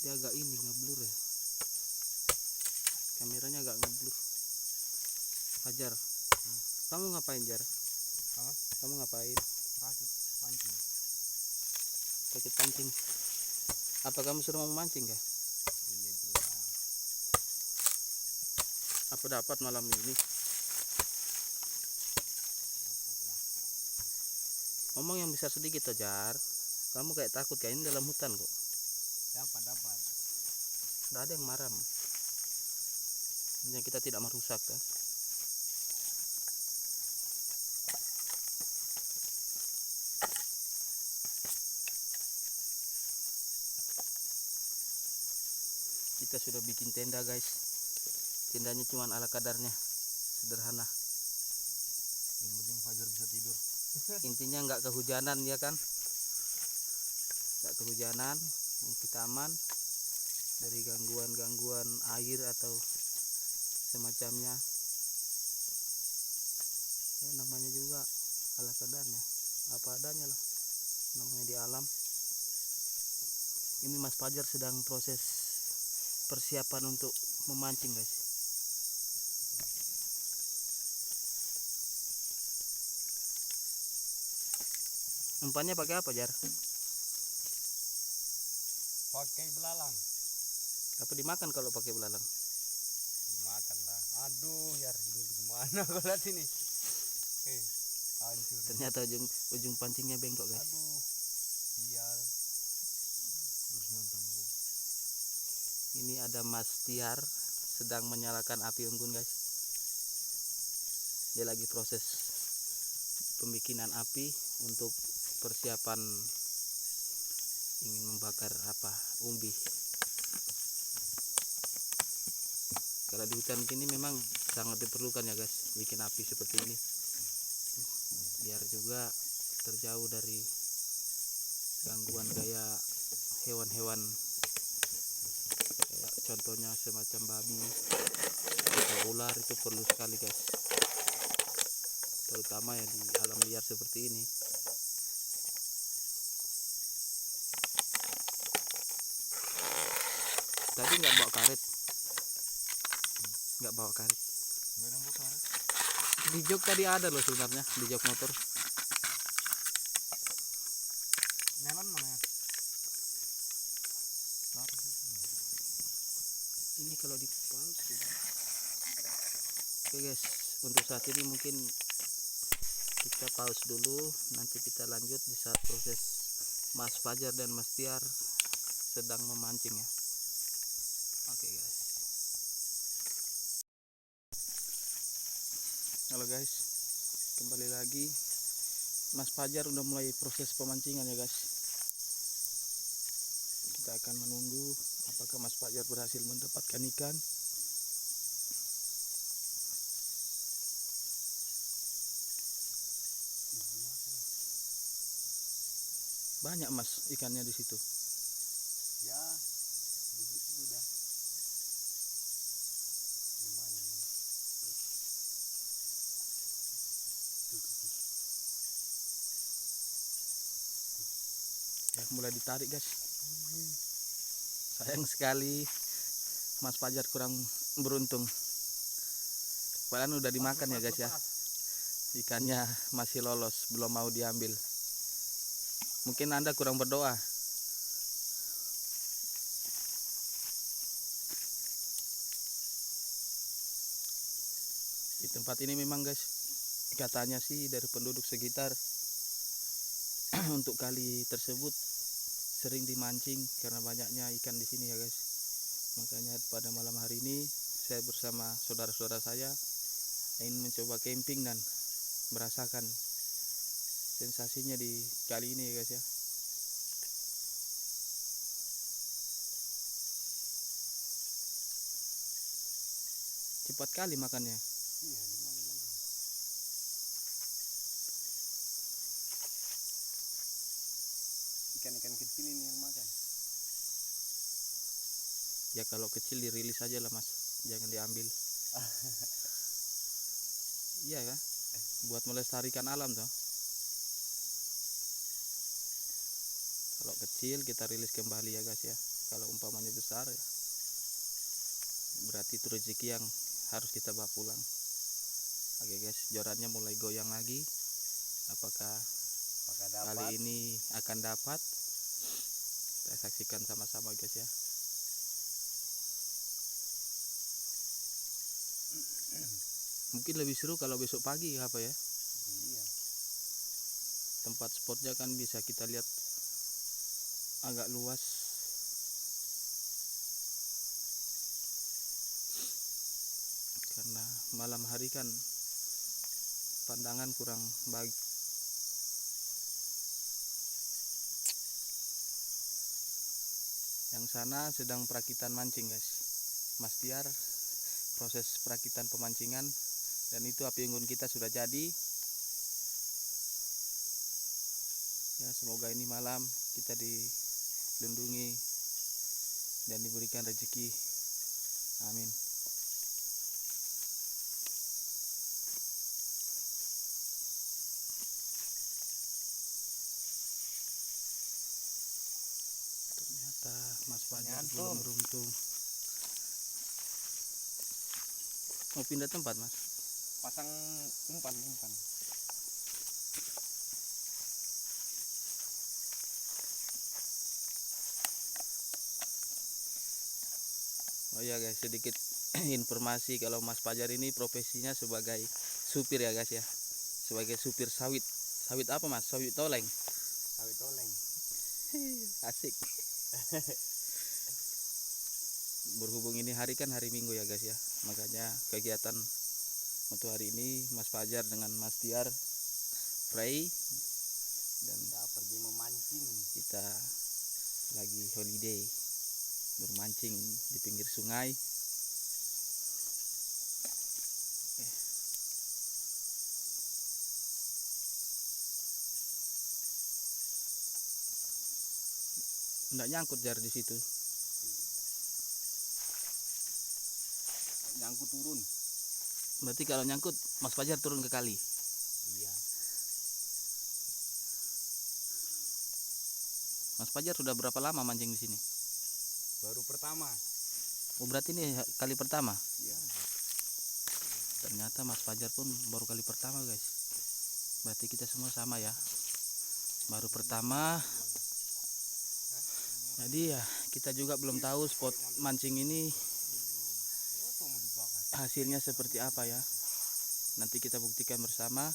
Dia agak ini ngeblur ya, kameranya agak ngeblur. Fajar, kamu ngapain Jar? Apa? Kamu ngapain? Rakit pancing. Rakit pancing. Apa kamu sudah mau memancing kah? Iya juga. Apa dapat malam ini? Dapatlah. Ngomong yang besar sedikit Jar. Kamu kayak takut, kayak ini dalam hutan kok. Dapat. Tidak ada yang maram. Yang kita tidak merusak kan? Kita sudah bikin tenda guys. Tendanya cuma ala kadarnya, sederhana. Yang penting Fajar bisa tidur. Intinya nggak kehujanan ya kan? Nggak kehujanan, kita aman dari gangguan air atau semacamnya. Ya namanya juga ala kadarnya, apa adanya lah, namanya di alam. Ini Mas Fajar sedang proses persiapan untuk memancing guys. Umpannya pakai apa Jar? Pakai belalang. Apa dimakan kalau pakai belalang? Dimakan lah. Aduh, Yar, ini gimana kau lihat ini? Hancur. Ternyata ujung pancingnya bengkok guys. Aduh, sial. Terus nonton bu. Ini ada Mas Tiar sedang menyalakan api unggun guys. Dia lagi proses pembikinan api untuk persiapan ingin membakar umbi. Kalau di hutan gini memang sangat diperlukan ya guys, bikin api seperti ini biar juga terjauh dari gangguan gaya hewan-hewan, kayak contohnya semacam babi atau ular. Itu perlu sekali guys, terutama ya di alam liar seperti ini. Tadi nggak bawa karet, Nggak ada karet. di jok tadi ada loh sebenarnya, di jok motor. Melon mana ya? Ini kalau di pause. Oke guys, untuk saat ini mungkin kita pause dulu, nanti kita lanjut di saat proses Mas Fajar dan Mas Tiar sedang memancing ya. Oke guys. Halo guys, kembali lagi. Mas Fajar udah mulai proses pemancingan ya guys. Kita akan menunggu apakah Mas Fajar berhasil mendapatkan ikan. Banyak Mas ikannya di situ. Ya, begitu sudah. Lumayan. Ya, mulai ditarik guys. Sayang sekali Mas Fajar kurang beruntung. Padahal udah dimakan ya guys ya. Ikannya masih lolos, belum mau diambil. Mungkin Anda kurang berdoa. Di tempat ini memang guys, katanya sih dari penduduk sekitar untuk kali tersebut sering dimancing karena banyaknya ikan di sini ya guys. Makanya pada malam hari ini saya bersama saudara-saudara saya ingin mencoba camping dan merasakan sensasinya di kali ini ya guys ya. Cepat kali makannya. Iya, dimakan lagi. Ikan-ikan kecil ini yang makan. Ya kalau kecil dirilis aja lah Mas, jangan diambil. Iya ya, buat melestarikan alam toh. Kalau kecil kita rilis kembali ya guys ya. Kalau umpamanya besar ya berarti itu rezeki yang harus kita bawa pulang. Oke guys, jorannya mulai goyang lagi. Apakah dapat? kali ini akan dapat? Kita saksikan sama-sama guys ya. Mungkin lebih seru kalau besok pagi apa ya. Iya. Tempat spotnya kan bisa kita lihat agak luas. Karena malam hari kan pandangan kurang baik. Yang sana sedang perakitan mancing guys. Mas Tiar proses perakitan pemancingan, dan itu api unggun kita sudah jadi. Ya, semoga ini malam kita dilindungi dan diberikan rezeki. Amin. Ternyata Mas Fajar belum beruntung. Mau pindah tempat Mas? Pasang umpan. Oh ya guys, sedikit informasi kalau Mas Fajar ini profesinya sebagai supir ya guys ya. Sebagai supir sawit. Sawit apa Mas? Sawit toleng. Sawit toleng. Asik. Berhubung ini hari kan hari Minggu ya guys ya. Makanya kegiatan untuk hari ini Mas Fajar dengan Mas Tiar Frey dan Kita pergi memancing. kita lagi holiday bermancing di pinggir sungai. Nggak nyangkut jar di situ. Nyangkut turun. Berarti kalau nyangkut Mas Fajar turun ke kali. Iya. Mas Fajar sudah berapa lama mancing di sini? Baru pertama. Oh berarti ini kali pertama. Iya. Ternyata Mas Fajar pun baru kali pertama guys. Berarti kita semua sama ya. Baru pertama. Jadi ya kita juga belum tahu spot mancing ini hasilnya seperti apa ya. Nanti kita buktikan bersama.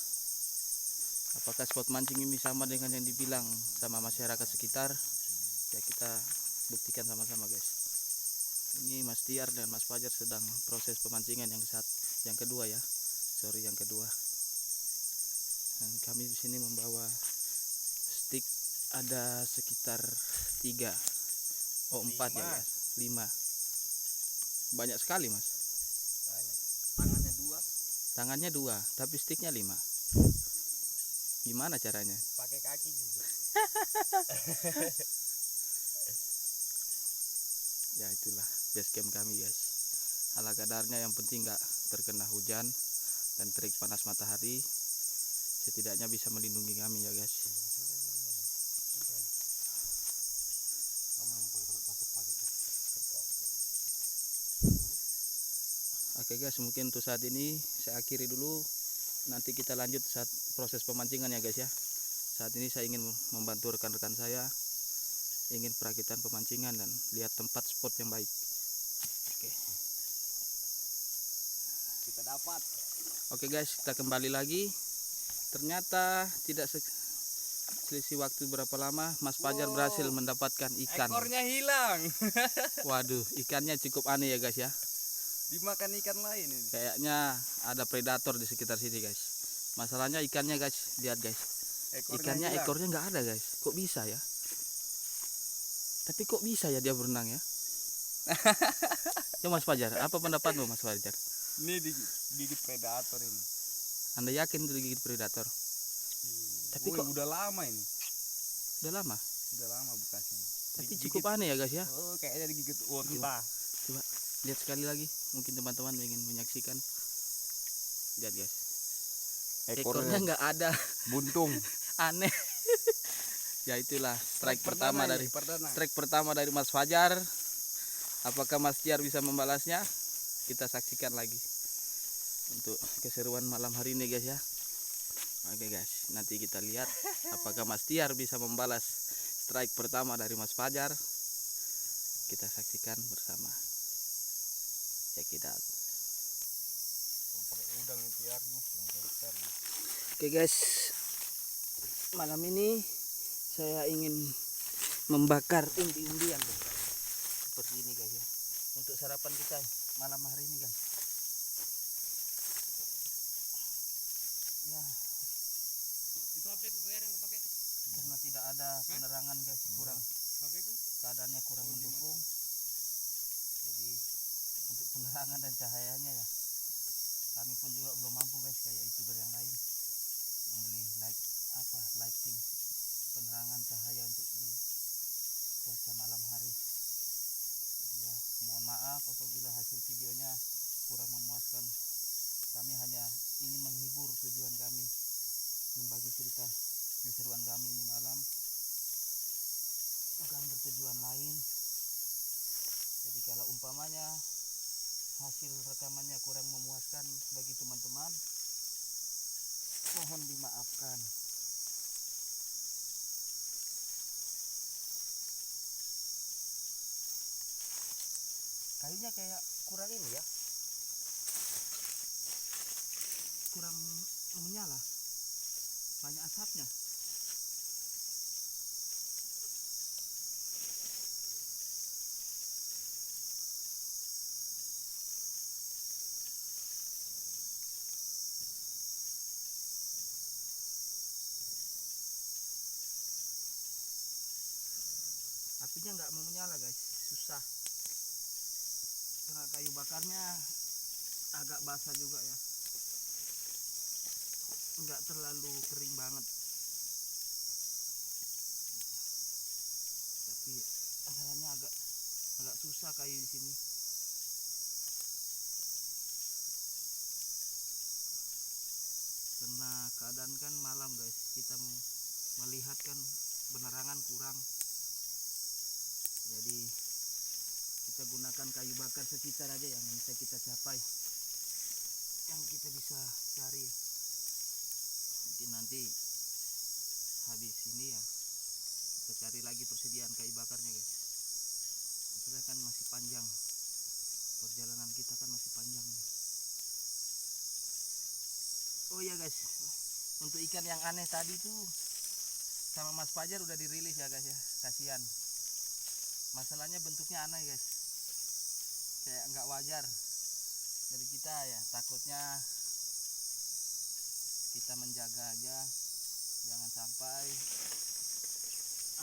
Apakah spot mancing ini sama dengan yang dibilang sama masyarakat sekitar. Ya kita buktikan sama-sama guys. Ini Mas Tiar dan Mas Fajar sedang proses pemancingan yang kedua ya. Sorry yang kedua. Dan kami di sini membawa stick ada sekitar 4 ya guys. 5. Banyak sekali Mas. Banyak. Tangannya 2. Tangannya 2, tapi sticknya 5. Gimana caranya? Pakai kaki juga. Ya itulah base camp kami guys. Ala kadarnya, yang penting nggak terkena hujan dan terik panas matahari. Setidaknya bisa melindungi kami ya guys. Oke guys, mungkin untuk saat ini saya akhiri dulu. Nanti kita lanjut saat proses pemancingan ya guys ya. Saat ini saya ingin membantu rekan-rekan saya, ingin perakitan pemancingan dan lihat tempat spot yang baik. Oke. Kita dapat. Oke guys, kita kembali lagi. Ternyata tidak selisih waktu berapa lama Mas Fajar berhasil mendapatkan ikan. Ekornya hilang. Waduh, ikannya cukup aneh ya guys ya. Dimakan ikan lain ini. Kayaknya ada predator di sekitar sini guys. Masalahnya ikannya guys, lihat guys. Ekornya nggak ada guys. Kok bisa ya? Tapi kok bisa ya dia berenang ya? Ya Mas Fajar, apa pendapatmu Mas Fajar? Ini digigit predator ini. Anda yakin itu digigit predator? Tapi kok udah lama ini. udah lama? Udah lama bekasnya. Tapi cukup aneh ya guys ya. Oh, kayaknya digigit Coba. unta. Coba lihat sekali lagi. Mungkin teman-teman ingin menyaksikan. Lihat guys. Ekornya nggak ada. buntung. Aneh. Ya itulah strike pertama dari perdana. strike pertama dari Mas Fajar. Apakah Mas Tiar bisa membalasnya? Kita saksikan lagi untuk keseruan malam hari ini guys ya. Oke guys, nanti kita lihat apakah Mas Tiar bisa membalas strike pertama dari Mas Fajar. Kita saksikan bersama. Check it out. Pakai udang itu ya, yang besar. Oke guys, malam ini saya ingin membakar umbi-umbian guys. Seperti ini guys ya, untuk sarapan kita malam hari ini guys. Ya, Itu HP ku yang pakai. karena tidak ada penerangan guys, kurang HP ku. keadaannya kurang mendukung. Jadi untuk penerangan dan cahayanya ya, kami pun juga belum mampu guys kayak youtuber yang lain membeli lighting penerangan cahaya untuk di cuaca malam hari. Ya, mohon maaf apabila hasil videonya kurang memuaskan. Kami hanya ingin menghibur, tujuan kami membagi cerita keseruan kami ini malam, bukan bertujuan lain. Jadi kalau umpamanya hasil rekamannya kurang memuaskan bagi teman-teman, mohon dimaafkan. Kayunya kayak kurang ini ya, kurang menyala, banyak asapnya. Apinya nggak mau menyala guys, susah karena kayu bakarnya agak basah juga ya, nggak terlalu kering banget, tapi asalnya agak susah kayu di sini. Karena keadaan kan malam guys, kita mau melihat kan penerangan kurang, jadi kita gunakan kayu bakar sekitar aja yang bisa kita capai, yang kita bisa cari. Mungkin nanti habis ini ya kita cari lagi persediaan kayu bakarnya guys. Kita kan masih panjang, perjalanan kita kan masih panjang. Oh iya guys, untuk ikan yang aneh tadi tuh sama Mas Fajar udah dirilis ya guys ya, kasihan. Masalahnya bentuknya aneh guys, kayak nggak wajar. Dari kita ya takutnya kita menjaga aja, jangan sampai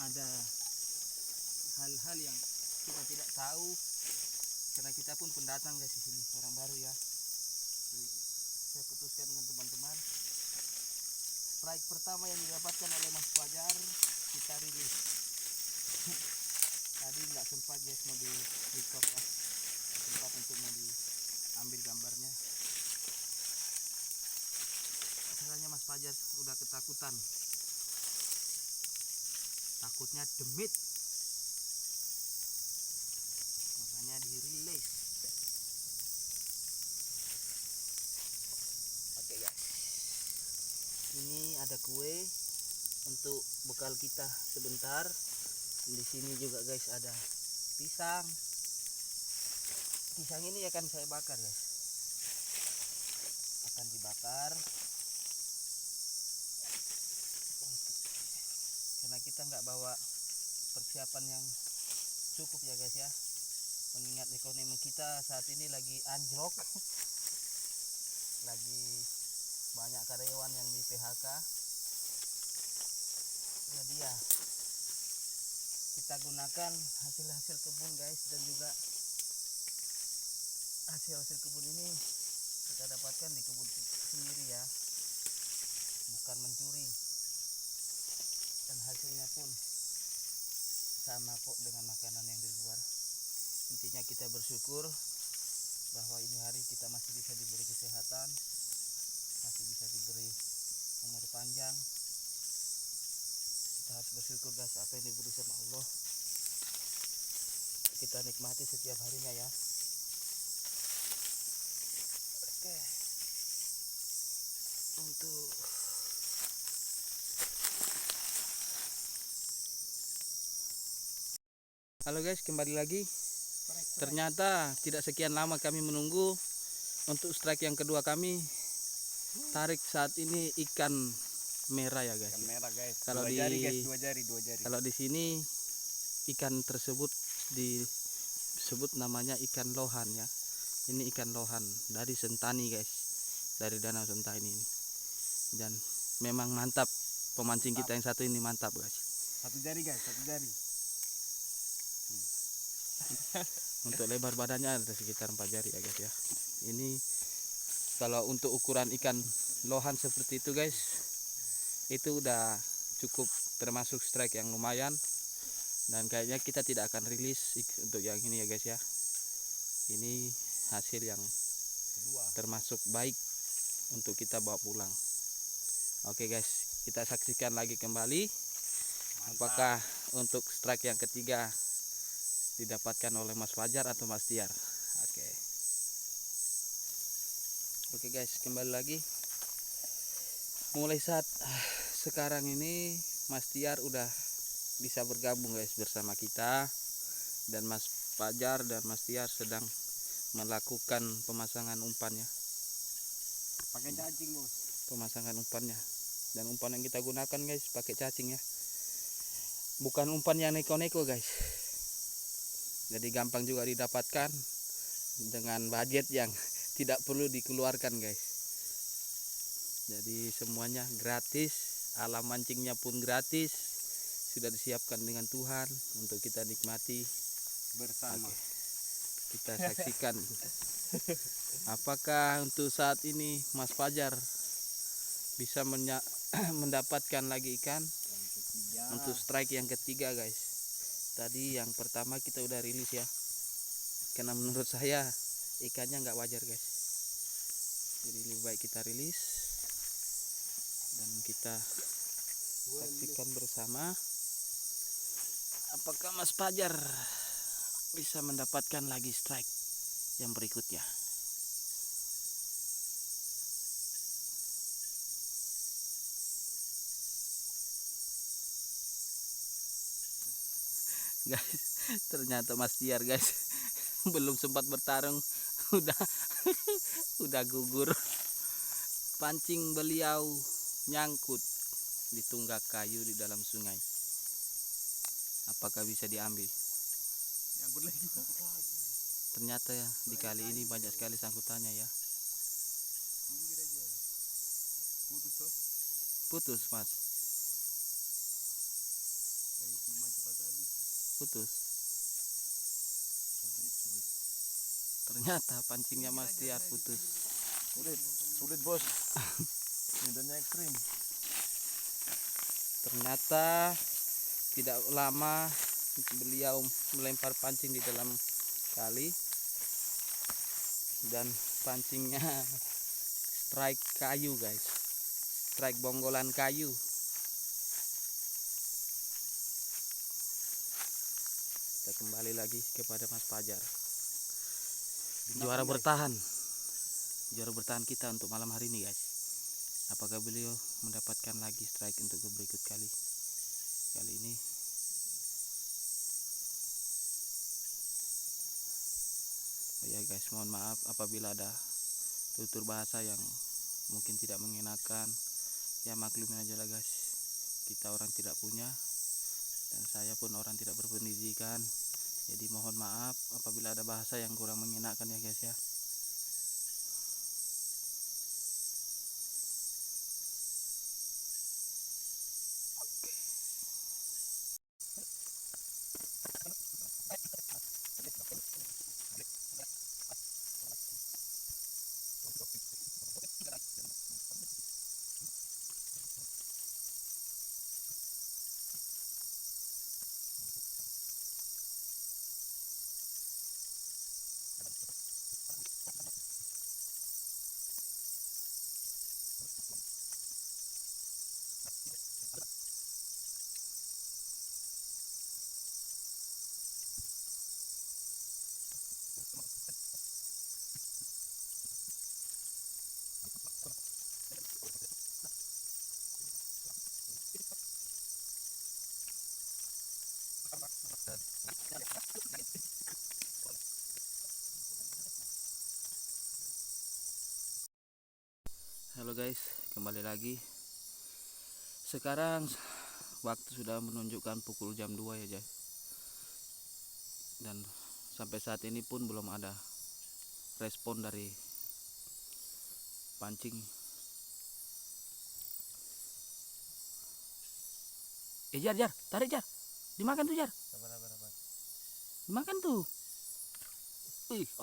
ada hal-hal yang kita tidak tahu, karena kita pun pendatang guys di sini, orang baru ya. Jadi, saya putuskan dengan teman-teman, strike pertama yang didapatkan oleh Mas Fajar kita rilis. Tadi nggak sempat guys mau di record ya, sempat untuk mau diambil gambarnya. Masalahnya Mas Fajar udah ketakutan, takutnya demit, makanya dirilis. Oke guys, ini ada kue untuk bekal kita sebentar. Di sini juga guys ada pisang. Pisang ini akan saya bakar guys, akan dibakar karena kita nggak bawa persiapan yang cukup ya guys ya, mengingat ekonomi kita saat ini lagi anjlok. Lagi banyak karyawan yang di PHK, jadi ya kita gunakan hasil-hasil kebun guys, dan juga hasil-hasil kebun ini kita dapatkan di kebun sendiri ya, bukan mencuri, dan hasilnya pun sama kok dengan makanan yang di luar. Intinya kita bersyukur bahwa ini hari kita masih bisa diberi kesehatan, masih bisa diberi umur panjang. Kita harus bersyukur guys, apa yang diberi sama Allah kita nikmati setiap harinya ya. Oke. Untuk halo guys, kembali lagi. Ternyata tidak sekian lama kami menunggu untuk strike yang kedua kami. Tarik saat ini ikan merah ya guys. Ikan merah guys. Kalau Dua di jari guys, dua jari. Kalau di sini ikan tersebut disebut namanya ikan lohan ya. Ini ikan lohan dari Sentani guys, dari Danau Sentani ini. Dan memang mantap, pemancing kita yang satu ini mantap guys. Satu jari guys, satu jari. Untuk lebar badannya ada sekitar 4 jari ya guys ya. Ini kalau untuk ukuran ikan lohan seperti itu guys, itu udah cukup termasuk strike yang lumayan. Dan kayaknya kita tidak akan rilis untuk yang ini ya guys ya. Ini hasil yang termasuk baik untuk kita bawa pulang. Oke guys, kita saksikan lagi kembali. Apakah untuk strike yang ketiga didapatkan oleh Mas Fajar atau Mas Tiar. Oke guys, kembali lagi. Mulai saat sekarang ini Mas Tiar udah bisa bergabung guys bersama kita, dan Mas Fajar dan Mas Tiar sedang melakukan pemasangan umpannya. Pakai cacing bos. Pemasangan umpannya, dan umpan yang kita gunakan guys pakai cacing ya. Bukan umpan yang neko-neko guys. Jadi gampang juga didapatkan dengan budget yang tidak perlu dikeluarkan guys. Jadi semuanya gratis, alam mancingnya pun gratis, sudah disiapkan dengan Tuhan untuk kita nikmati Bersama. Oke. Kita saksikan apakah untuk saat ini Mas Fajar bisa mendapatkan lagi ikan untuk strike yang ketiga guys. Tadi yang pertama kita udah rilis ya, karena menurut saya ikannya nggak wajar guys. Jadi lebih baik kita rilis dan kita saksikan bersama apakah Mas Fajar bisa mendapatkan lagi strike yang berikutnya. Guys, ternyata Mas Tiar guys belum sempat bertarung udah gugur. Pancing beliau nyangkut di tunggak kayu di dalam sungai. Apakah bisa diambil? Nyangkut lagi. Ternyata ya di kali ini banyak sekali sangkutannya ya. Pinggir aja. Putus toh. Putus Mas, Timah cepat habis. putus. Ternyata pancingnya Mas Tiar putus. Sulit bos. Medannya ekstrim. Ternyata tidak lama beliau melempar pancing di dalam kali, dan pancingnya strike kayu guys, strike bonggolan kayu. Kita kembali lagi kepada Mas Fajar, juara bertahan kita untuk malam hari ini guys. Apakah beliau mendapatkan lagi strike untuk berikut kali ini? Oh ya guys, mohon maaf apabila ada tutur bahasa yang mungkin tidak mengenakan, ya maklumin aja lah guys. Kita orang tidak punya, dan saya pun orang tidak berpendidikan, jadi mohon maaf apabila ada bahasa yang kurang mengenakan ya guys ya. Halo guys, kembali lagi. Sekarang waktu sudah menunjukkan pukul jam 2 ya guys. Dan sampai saat ini pun belum ada respon dari pancing. Jar, tarik Jar. Dimakan tuh Jar. Sabar. Dimakan tuh.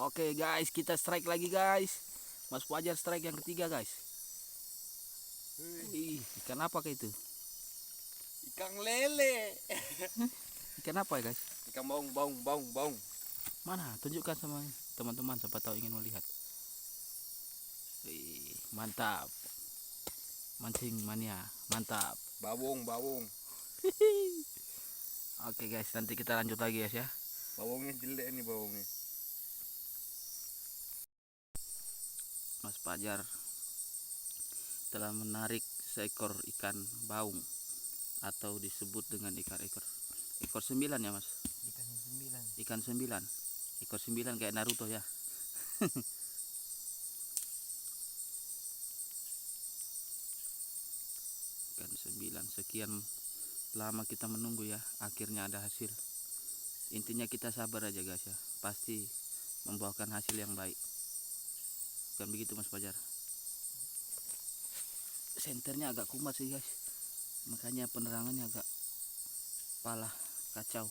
Oke guys, kita strike lagi guys. Mas Fajar strike yang ketiga guys. Ikan apa kayak itu? Ikan lele. Ikan apa ya guys? Ikan baung. Mana? Tunjukkan sama teman-teman siapa tahu ingin melihat. Mantap. Mancing mania, mantap. Bawung. Oke guys, nanti kita lanjut lagi guys ya. Bawungnya jelek nih bawungnya. Mas Fajar telah menarik seekor ikan baung atau disebut dengan ekor 9 ya Mas. Ikan 9. Ekor 9 kayak Naruto ya. Ikan 9. Sekian lama kita menunggu ya, akhirnya ada hasil. Intinya kita sabar aja guys ya, pasti membuahkan hasil yang baik. Bukan begitu Mas Fajar? Senternya agak kumat sih guys, makanya penerangannya agak palah kacau.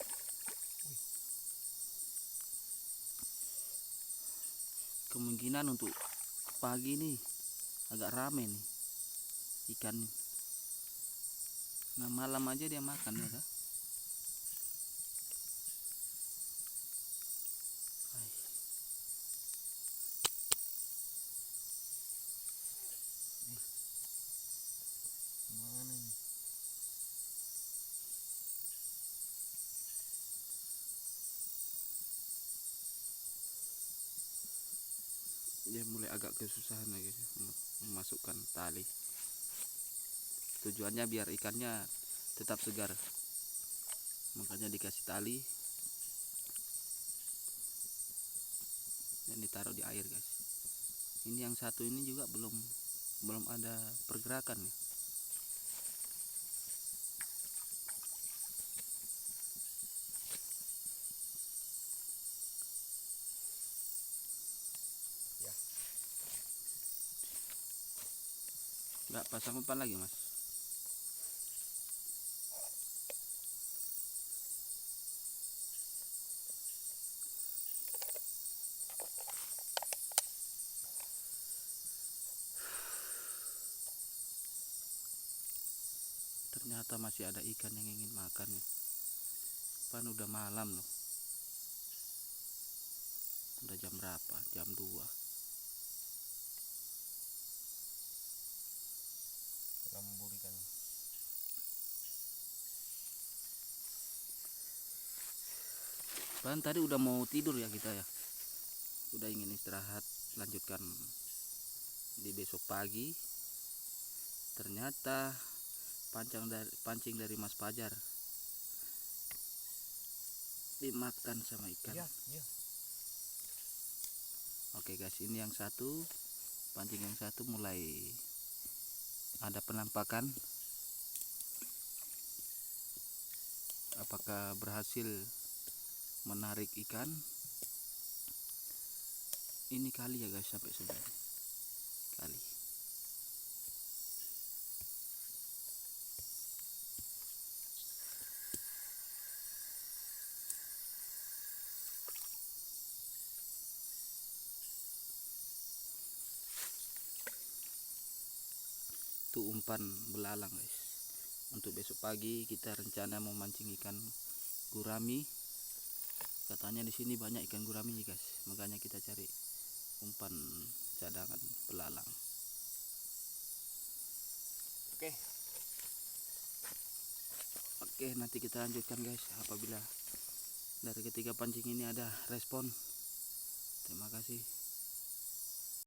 Kemungkinan untuk pagi ini agak rame nih ikan. Nah malam aja dia makan ya kan? Dia mulai agak kesusahan lagi memasukkan tali. Tujuannya biar ikannya tetap segar, makanya dikasih tali dan ditaruh di air guys. Ini yang satu ini juga belum ada pergerakan ya. Nggak pasang umpan lagi Mas. Ternyata masih ada ikan yang ingin makan ya. Pan udah malam loh. Udah jam berapa? Jam 2. Lembur ikan. Pan tadi udah mau tidur ya kita ya. Udah ingin istirahat, lanjutkan di besok pagi. Ternyata pancing dari Mas Fajar dimakan sama ikan. Iya. Oke guys, ini yang satu, pancing yang satu mulai ada penampakan. Apakah berhasil menarik ikan? Ini kali ya guys, sampai 9 kali. Itu umpan belalang guys. Untuk besok pagi kita rencana mau mancing ikan gurami. Katanya di sini banyak ikan gurami guys, makanya kita cari umpan cadangan belalang. Oke, nanti kita lanjutkan guys apabila dari ketiga pancing ini ada respon. Terima kasih.